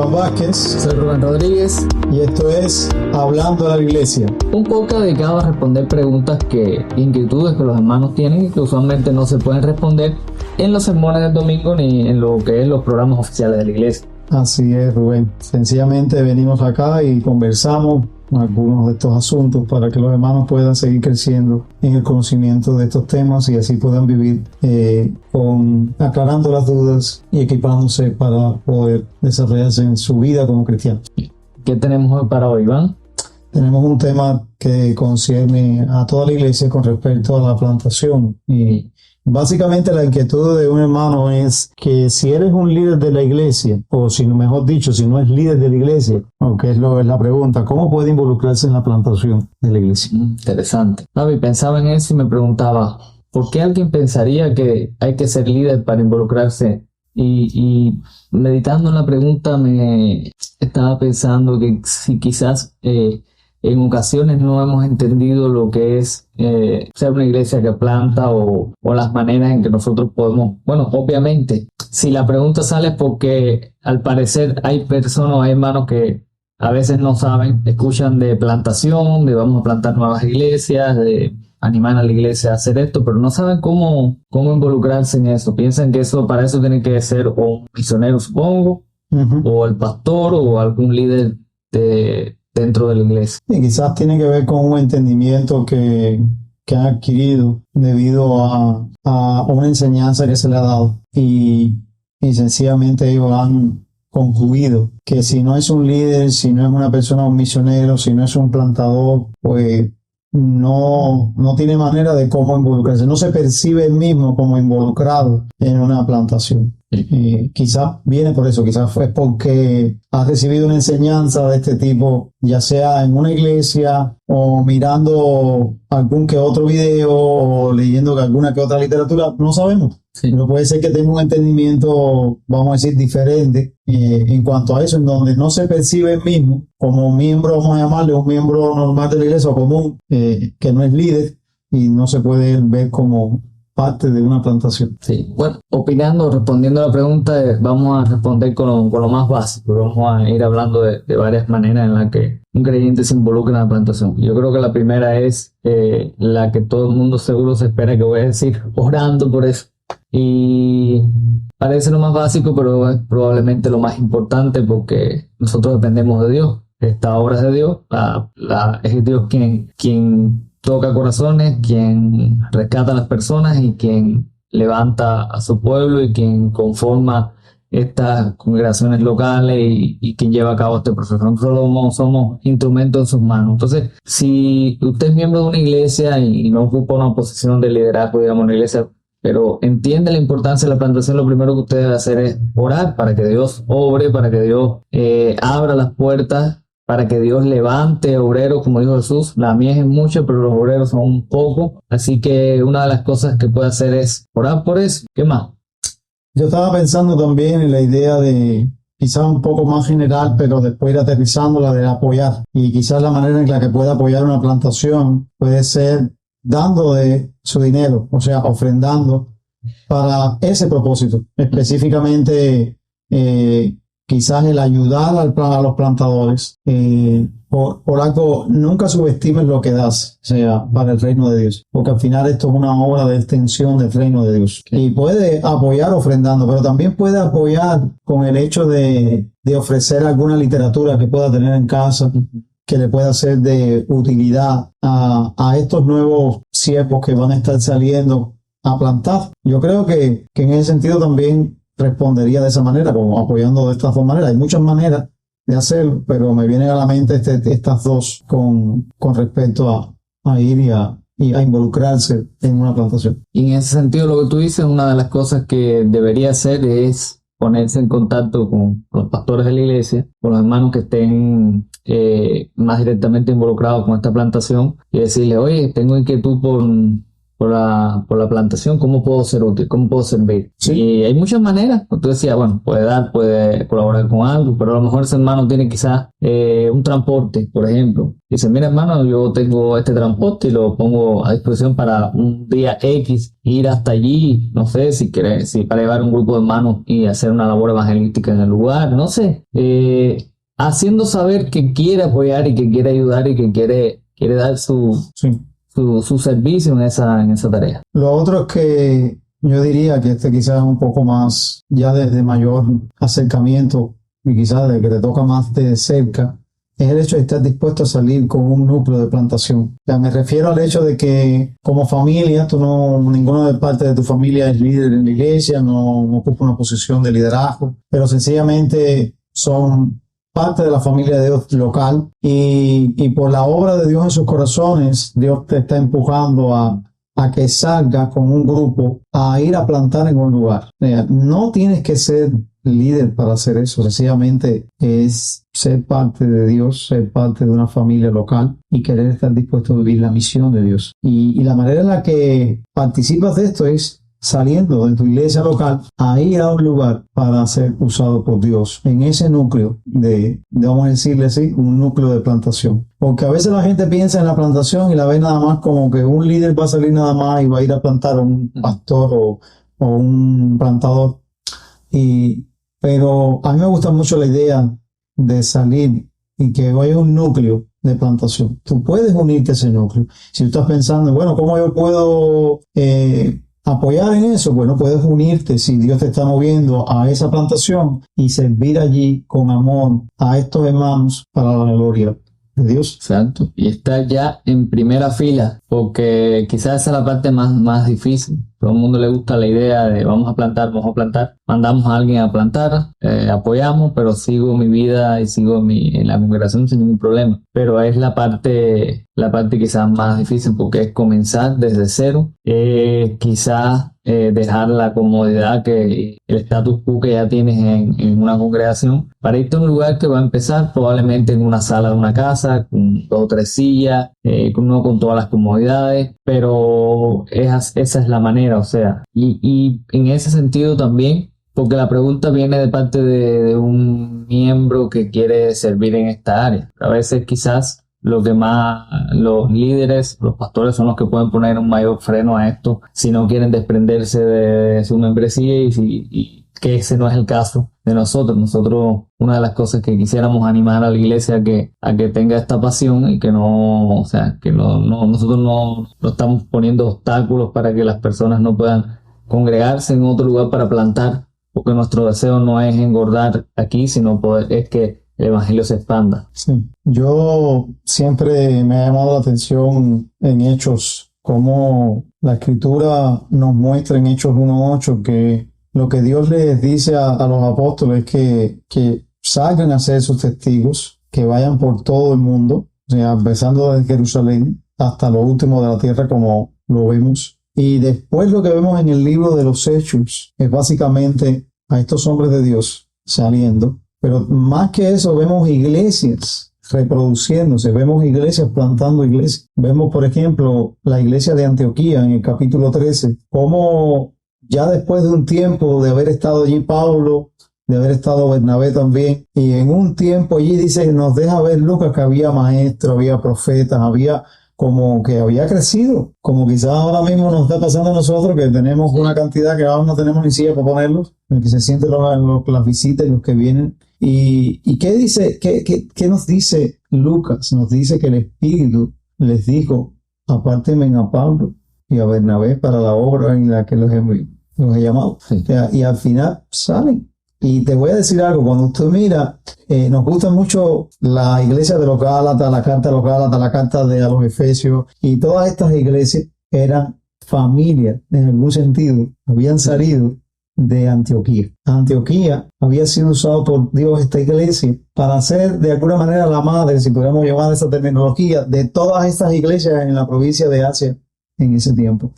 Iván Vázquez. Soy Rubén Rodríguez. Y esto es Hablando a la Iglesia. Un podcast dedicado a responder preguntas inquietudes que los hermanos tienen y que usualmente no se pueden responder en los sermones del domingo ni en lo que es los programas oficiales de la iglesia. Así es, Rubén. Sencillamente venimos acá y conversamos algunos de estos asuntos para que los hermanos puedan seguir creciendo en el conocimiento de estos temas y así puedan vivir aclarando las dudas y equipándose para poder desarrollarse en su vida como cristianos. ¿Qué tenemos hoy para hoy, Iván? Tenemos un tema que concierne a toda la iglesia con respecto a la plantación. Y básicamente la inquietud de un hermano es que si eres un líder de la iglesia, o si mejor dicho, si no es líder de la iglesia, aunque es la pregunta, ¿cómo puede involucrarse en la plantación de la iglesia? Interesante. Pensaba en eso y me preguntaba, ¿por qué alguien pensaría que hay que ser líder para involucrarse? Y meditando en la pregunta me estaba pensando que si quizás en ocasiones no hemos entendido lo que es ser una iglesia que planta o las maneras en que nosotros podemos. Bueno, obviamente, si la pregunta sale es porque al parecer hay personas, hay hermanos que a veces no saben, escuchan de plantación, de vamos a plantar nuevas iglesias, de animar a la iglesia a hacer esto, pero no saben cómo involucrarse en eso. Piensan que para eso tiene que ser o un misionero, supongo, o el pastor o algún líder dentro de la iglesia. Y quizás tiene que ver con un entendimiento que han adquirido debido a una enseñanza que se le ha dado y sencillamente ellos han concluido que si no es un líder, si no es una persona, un misionero, si no es un plantador, pues no tiene manera de cómo involucrarse, no se percibe él mismo como involucrado en una plantación. Quizás viene por eso, quizás fue porque has recibido una enseñanza de este tipo, ya sea en una iglesia o mirando algún que otro video o leyendo alguna que otra literatura, no sabemos. Sí. Pero puede ser que tenga un entendimiento, vamos a decir, diferente en cuanto a eso, en donde no se percibe el mismo como miembro, vamos a llamarle un miembro normal de la iglesia o común, que no es líder y no se puede ver como parte de una plantación. Sí, bueno, respondiendo a la pregunta, vamos a responder con lo más básico. Vamos a ir hablando de varias maneras en las que un creyente se involucra en la plantación. Yo creo que la primera es la que todo el mundo seguro se espera que voy a decir, orando por eso. Y parece lo más básico, pero es probablemente lo más importante porque nosotros dependemos de Dios. Esta obra es de Dios, es Dios quien toca corazones, quien rescata a las personas y quien levanta a su pueblo y quien conforma estas congregaciones locales y quien lleva a cabo este proceso. Nosotros somos instrumentos en sus manos. Entonces, si usted es miembro de una iglesia y no ocupa una posición de liderazgo, digamos, en una iglesia, pero entiende la importancia de la plantación, lo primero que usted debe hacer es orar para que Dios obre, para que Dios abra las puertas, para que Dios levante obreros, como dijo Jesús. La mies es mucha, pero los obreros son un poco. Así que una de las cosas que puede hacer es orar por eso. ¿Qué más? Yo estaba pensando también en la idea de, quizás un poco más general, pero después ir aterrizándola, de apoyar. Y quizás la manera en la que puede apoyar una plantación puede ser dando de su dinero, o sea, ofrendando para ese propósito. Específicamente, quizás el ayudar a los plantadores. Por algo, nunca subestimes lo que das, o sea, para el reino de Dios, porque al final esto es una obra de extensión del reino de Dios. Y puede apoyar ofrendando, pero también puede apoyar con el hecho de ofrecer alguna literatura que pueda tener en casa, que le pueda ser de utilidad a estos nuevos siervos que van a estar saliendo a plantar. Yo creo que en ese sentido también respondería de esa manera, como apoyando de estas dos maneras. Hay muchas maneras de hacerlo, pero me vienen a la mente estas dos con respecto a ir y a involucrarse en una plantación. Y en ese sentido, lo que tú dices, una de las cosas que debería hacer es ponerse en contacto con los pastores de la iglesia, con los hermanos que estén más directamente involucrados con esta plantación y decirle, oye, tengo inquietud por por la plantación, ¿cómo puedo ser útil? ¿Cómo puedo servir? Sí. Y hay muchas maneras. Tú decías, bueno, puede dar, puede colaborar con algo, pero a lo mejor ese hermano tiene quizás un transporte, por ejemplo. Dice, mira hermano, yo tengo este transporte y lo pongo a disposición para un día X, ir hasta allí, no sé, si para llevar un grupo de hermanos y hacer una labor evangelística en el lugar, no sé. Haciendo saber que quiere apoyar y que quiere ayudar y que quiere dar su servicio en esa tarea. Lo otro es que yo diría que quizás es un poco más, ya desde mayor acercamiento y quizás de que te toca más de cerca, es el hecho de estar dispuesto a salir con un núcleo de plantación. O sea, me refiero al hecho de que como familia, ninguno de parte de tu familia es líder en la iglesia, no ocupa una posición de liderazgo, pero sencillamente son parte de la familia de Dios local y por la obra de Dios en sus corazones, Dios te está empujando a que salgas con un grupo a ir a plantar en un lugar. No tienes que ser líder para hacer eso, sencillamente es ser parte de Dios, ser parte de una familia local y querer estar dispuesto a vivir la misión de Dios. Y la manera en la que participas de esto es saliendo de tu iglesia local a ir a un lugar para ser usado por Dios en ese núcleo vamos a decirle así, un núcleo de plantación. Porque a veces la gente piensa en la plantación y la ve nada más como que un líder va a salir nada más y va a ir a plantar, un pastor o un plantador. Pero a mí me gusta mucho la idea de salir y que vaya un núcleo de plantación. Tú puedes unirte a ese núcleo. Si tú estás pensando, bueno, ¿cómo yo puedo apoyar en eso? Bueno, puedes unirte si Dios te está moviendo a esa plantación y servir allí con amor a estos hermanos para la gloria de Dios. Exacto. Y estar ya en primera fila, porque quizás esa es la parte más difícil. Todo el mundo le gusta la idea de vamos a plantar. Mandamos a alguien a plantar, apoyamos, pero sigo mi vida y sigo en la congregación sin ningún problema. Pero es la parte quizás más difícil porque es comenzar desde cero, quizás dejar la comodidad que el status quo que ya tienes en una congregación para irte a un lugar que va a empezar probablemente en una sala de una casa, con 2 o 3 sillas, con todas las comodidades, pero esa es la manera, o sea, y en ese sentido también, porque la pregunta viene de parte de un miembro que quiere servir en esta área. A veces quizás lo que más los líderes, los pastores son los que pueden poner un mayor freno a esto si no quieren desprenderse de su membresía y que ese no es el caso de nosotros. Nosotros, una de las cosas que quisiéramos animar a la iglesia a que tenga esta pasión y que nosotros no estamos poniendo obstáculos para que las personas no puedan congregarse en otro lugar para plantar, porque nuestro deseo no es engordar aquí, sino es que el evangelio se expanda. Sí. Yo siempre me ha llamado la atención en Hechos, cómo la escritura nos muestra en Hechos 1:8 que lo que Dios les dice a los apóstoles es que salgan a ser sus testigos, que vayan por todo el mundo, o sea, empezando desde Jerusalén hasta lo último de la tierra, como lo vemos. Y después lo que vemos en el libro de los Hechos es básicamente a estos hombres de Dios saliendo. Pero más que eso, vemos iglesias reproduciéndose, vemos iglesias plantando iglesias. Vemos, por ejemplo, la iglesia de Antioquía en el capítulo 13, cómo ya después de un tiempo de haber estado allí Pablo, de haber estado Bernabé también, y en un tiempo allí dice, nos deja ver Lucas que había maestros, había profetas, había como que había crecido, como quizás ahora mismo nos está pasando a nosotros, que tenemos una cantidad que ahora no tenemos ni siquiera para ponerlos, en que se sienten las visitas y los que vienen. ¿Y qué dice? ¿Qué nos dice Lucas? Nos dice que el Espíritu les dijo, apártenme a Pablo y a Bernabé para la obra en la que los he llamado. Sí. O sea, y al final salen. Y te voy a decir algo, cuando usted mira, nos gusta mucho la iglesia de los Gálatas, la carta de los Gálatas, la carta de a los Efesios, y todas estas iglesias eran familias, en algún sentido, habían salido de Antioquía. Antioquía había sido usado por Dios, esta iglesia, para ser de alguna manera la madre, si podemos llamar esa terminología, de todas estas iglesias en la provincia de Asia en ese tiempo.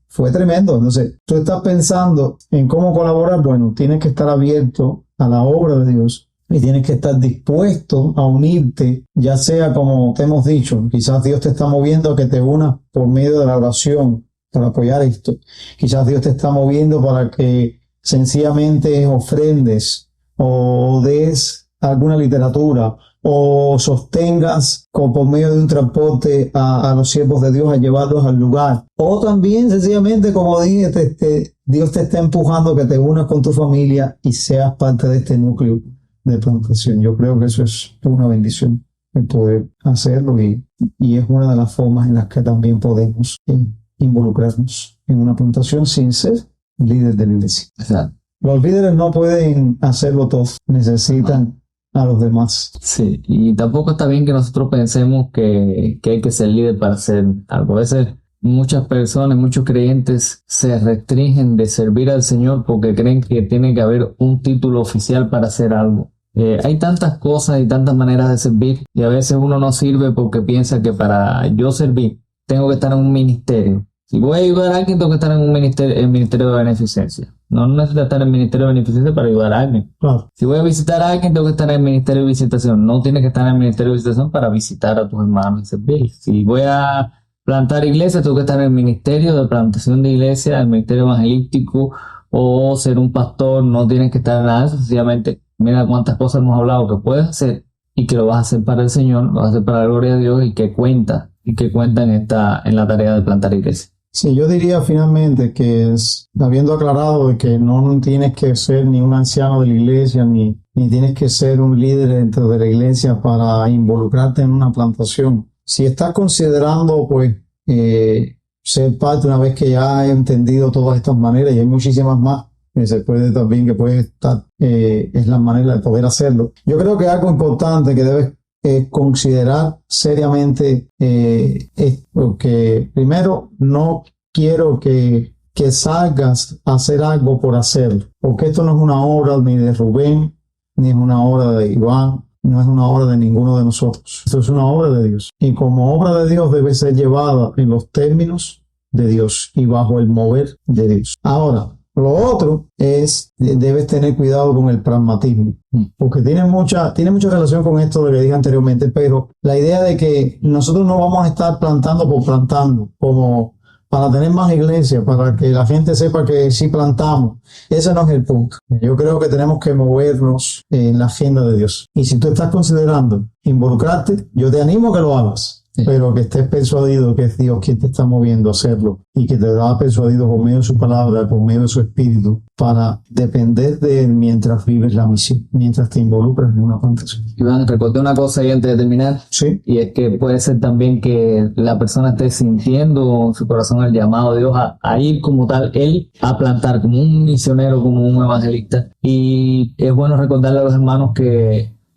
Fue tremendo. Entonces, tú estás pensando en cómo colaborar. Bueno, tienes que estar abierto a la obra de Dios y tienes que estar dispuesto a unirte, ya sea como te hemos dicho, quizás Dios te está moviendo a que te unas por medio de la oración para apoyar esto. Quizás Dios te está moviendo para que sencillamente ofrendes o des alguna literatura o sostengas por medio de un transporte a los siervos de Dios a llevarlos al lugar. O también sencillamente, como dije, Dios te está empujando que te unas con tu familia y seas parte de este núcleo de plantación. Yo creo que eso es una bendición, el poder hacerlo, y es una de las formas en las que también podemos involucrarnos en una plantación sin ser líderes de la iglesia. Exacto. Los líderes no pueden hacerlo todo, necesitan a los demás. Sí, y tampoco está bien que nosotros pensemos que hay que ser líder para hacer algo. A veces muchas personas, muchos creyentes se restringen de servir al Señor porque creen que tiene que haber un título oficial para hacer algo. Hay tantas cosas y tantas maneras de servir, y a veces uno no sirve porque piensa que para yo servir tengo que estar en un ministerio. Si voy a ayudar a alguien, tengo que estar en un ministerio de beneficencia. No necesito estar en el ministerio de beneficencia para ayudar a alguien. Claro. Si voy a visitar a alguien, tengo que estar en el ministerio de visitación. No tienes que estar en el ministerio de visitación para visitar a tus hermanos y servir. Si voy a plantar iglesia, tengo que estar en el ministerio de plantación de iglesia, el ministerio evangelístico, o ser un pastor. No tienes que estar en nada, sencillamente mira cuántas cosas hemos hablado que puedes hacer y que lo vas a hacer para el Señor, lo vas a hacer para la gloria de Dios, y que cuenta en la tarea de plantar iglesia. Sí, yo diría finalmente que habiendo aclarado de que no tienes que ser ni un anciano de la iglesia, ni tienes que ser un líder dentro de la iglesia para involucrarte en una plantación. Si estás considerando, pues, ser parte, una vez que ya has entendido todas estas maneras, y hay muchísimas más, se puede también, que puede estar, es la manera de poder hacerlo. Yo creo que algo importante que debes considerar seriamente, porque primero, no quiero que salgas a hacer algo por hacerlo, porque esto no es una obra ni de Rubén, ni es una obra de Iván, no es una obra de ninguno de nosotros. Esto es una obra de Dios, y como obra de Dios debe ser llevada en los términos de Dios y bajo el mover de Dios. Ahora, lo otro es, debes tener cuidado con el pragmatismo, porque tiene mucha relación con esto de lo que dije anteriormente, pero la idea de que nosotros no vamos a estar plantando por plantando, como para tener más iglesia, para que la gente sepa que sí plantamos. Ese no es el punto. Yo creo que tenemos que movernos en la agenda de Dios. Y si tú estás considerando involucrarte, yo te animo a que lo hagas. Sí. Pero que estés persuadido que es Dios quien te está moviendo a hacerlo, y que te da persuadido por medio de su palabra, por medio de su espíritu, para depender de Él mientras vives la misión, mientras te involucras en una plantación. Iván, recordé una cosa ahí antes de terminar. Sí. Y es que puede ser también que la persona esté sintiendo en su corazón el llamado de Dios a ir como tal, él a plantar como un misionero, como un evangelista. Y es bueno recordarle a los hermanos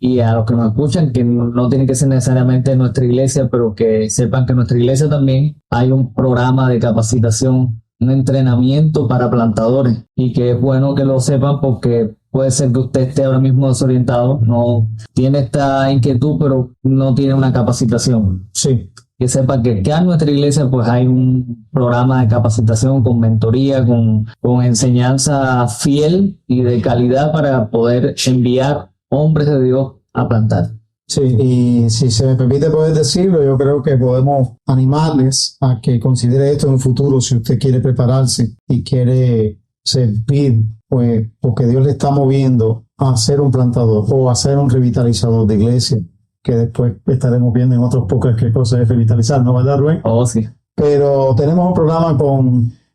y a los que nos escuchan, que no tiene que ser necesariamente nuestra iglesia, pero que sepan que en nuestra iglesia también hay un programa de capacitación, un entrenamiento para plantadores, y que es bueno que lo sepan, porque puede ser que usted esté ahora mismo desorientado, no tiene esta inquietud, pero no tiene una capacitación. Sí. Que sepa que en nuestra iglesia pues hay un programa de capacitación con mentoría, con enseñanza fiel y de calidad para poder enviar hombres de Dios a plantar. Sí, y si se me permite poder decirlo, yo creo que podemos animarles a que considere esto en un futuro, si usted quiere prepararse y quiere servir, pues porque Dios le está moviendo a ser un plantador o a ser un revitalizador de iglesia, que después estaremos viendo en otros podcasts qué cosa es revitalizar, ¿no, verdad, Rubén? Oh, sí. Pero tenemos un programa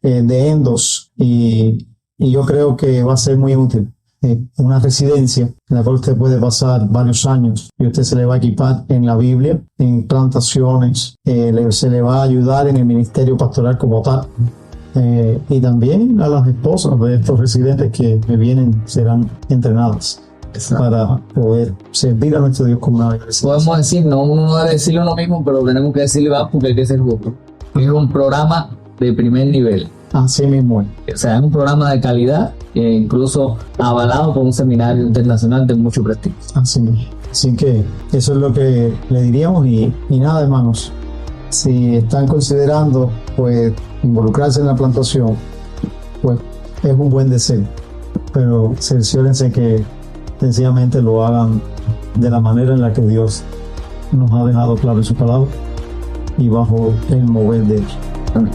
de Endos, y yo creo que va a ser muy útil. Una residencia en la cual usted puede pasar varios años, y usted se le va a equipar en la Biblia, en plantaciones, se le va a ayudar en el ministerio pastoral como tal, y también a las esposas de estos residentes que vienen serán entrenadas. Exacto. Para poder servir a nuestro Dios como una iglesia. Podemos decir, uno debe decirlo lo mismo, pero tenemos que decirle va, porque hay que ser justo. Es un programa de primer nivel. Así mismo es. O sea, es un programa de calidad, incluso avalado por un seminario internacional de mucho prestigio. Así mismo. Así que eso es lo que le diríamos, y nada, hermanos. Si están considerando, pues, involucrarse en la plantación, pues es un buen deseo. Pero cerciórense que sencillamente lo hagan de la manera en la que Dios nos ha dejado claro en su palabra y bajo el mover de Él. Amén.